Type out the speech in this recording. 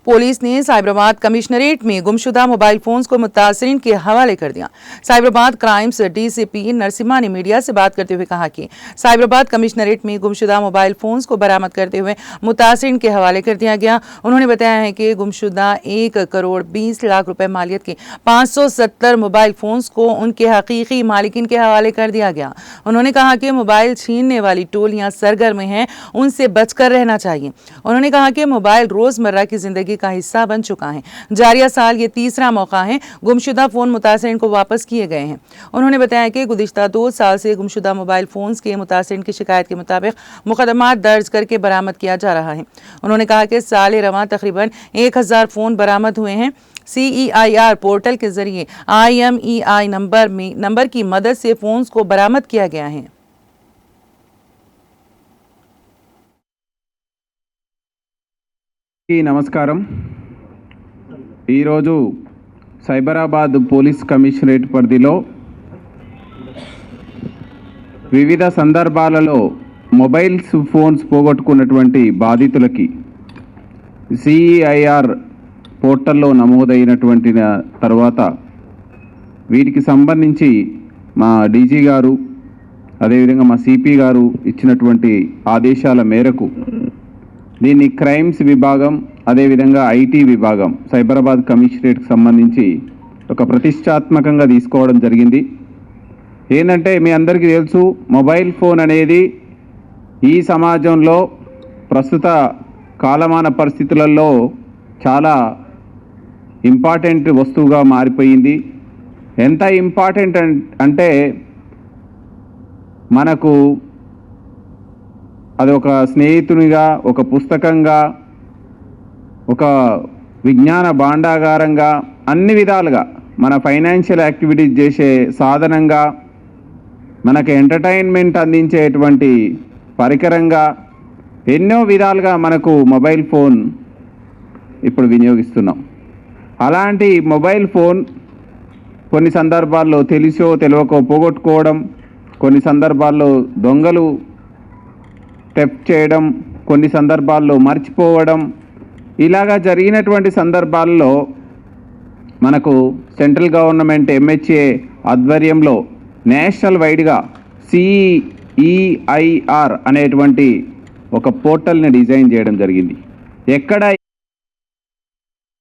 Police ने Cyberabad commissionerate में गुमशुदा मोबाइल फोन्स को मुतासिरीन के हवाले कर दिया। साइबराबाद क्राइम्स डीसीपी नरसिम्हा ने मीडिया से बात करते हुए कहा कि साइबराबाद कमिश्नरेट में गुमशुदा मोबाइल फोन्स को बरामद करते हुए मुतासिरीन के हवाले कर दिया गया। उन्होंने बताया है कि गुमशुदा 1 करोड़ 20 लाख रुपए मालियत के 570 मोबाइल फोन्स को उनके हकीकी मालिकिन के हवाले कर दिया गया। उन्होंने कहा कि मोबाइल छीनने वाली टोलियां सरगर्म हैं, उनसे बचकर रहना चाहिए। उन्होंने कहा कि मोबाइल रोजमर्रा की जिंदगी का हिस्सा बन चुका है। जारिया साल ये तीसरा मौका है गुमशुदा फोन मुतासिरीन को वापस किए गए हैं। उन्होंने बताया कि गुज़िश्ता 2 साल से गुमशुदा मोबाइल फोन्स के मुतासिरीन की शिकायत के मुताबिक मुकदमा दर्ज करके बरामद किया जा रहा है। उन्होंने कहा कि साल रवां तकरीबन 1000 फोन बरामद हुए हैं। CEIR पोर्टल के जरिए IMEI नंबर की मदद से फोन्स को बरामद किया गया है। నమస్కారం। ఈరోజు సైబరాబాద్ పోలీస్ కమిషనరేట్ పరిధిలో వివిధ సందర్భాలలో మొబైల్స్ ఫోన్స్ పోగొట్టుకున్నటువంటి బాధితులకి CEIR పోర్టల్లో నమోదైనటువంటి తర్వాత వీటికి సంబంధించి మా డీజీ గారు అదేవిధంగా మా సిపి గారు ఇచ్చినటువంటి ఆదేశాల మేరకు దీన్ని క్రైమ్స్ విభాగం అదేవిధంగా ఐటీ విభాగం సైబరాబాద్ కమిషనరేట్కి సంబంధించి ఒక ప్రతిష్టాత్మకంగా తీసుకోవడం జరిగింది। ఏంటంటే మీ అందరికీ తెలుసు, మొబైల్ ఫోన్ అనేది ఈ సమాజంలో ప్రస్తుత కాలమాన పరిస్థితులలో చాలా ఇంపార్టెంట్ వస్తువుగా మారిపోయింది। ఎంత ఇంపార్టెంట్ అంటే మనకు అది ఒక స్నేహితునిగా, ఒక పుస్తకంగా, ఒక విజ్ఞాన భాండాగారంగా, అన్ని విధాలుగా మన ఫైనాన్షియల్ యాక్టివిటీస్ చేసే సాధనంగా, మనకు ఎంటర్టైన్మెంట్ అందించేటువంటి పరికరంగా, ఎన్నో విధాలుగా మనకు మొబైల్ ఫోన్ ఇప్పుడు వినియోగిస్తున్నాం। అలాంటి మొబైల్ ఫోన్ కొన్ని సందర్భాల్లో తెలిసో తెలియకో పోగొట్టుకోవడం, కొన్ని సందర్భాల్లో దొంగలు టెప్ చేయడం, కొన్ని సందర్భాల్లో మర్చిపోవడం, ఇలాగా జరిగినటువంటి సందర్భాల్లో మనకు సెంట్రల్ గవర్నమెంట్ MHA ఆధ్వర్యంలో నేషనల్ వైడ్గా CEIR అనేటువంటి ఒక పోర్టల్ని డిజైన్ చేయడం జరిగింది। ఎక్కడ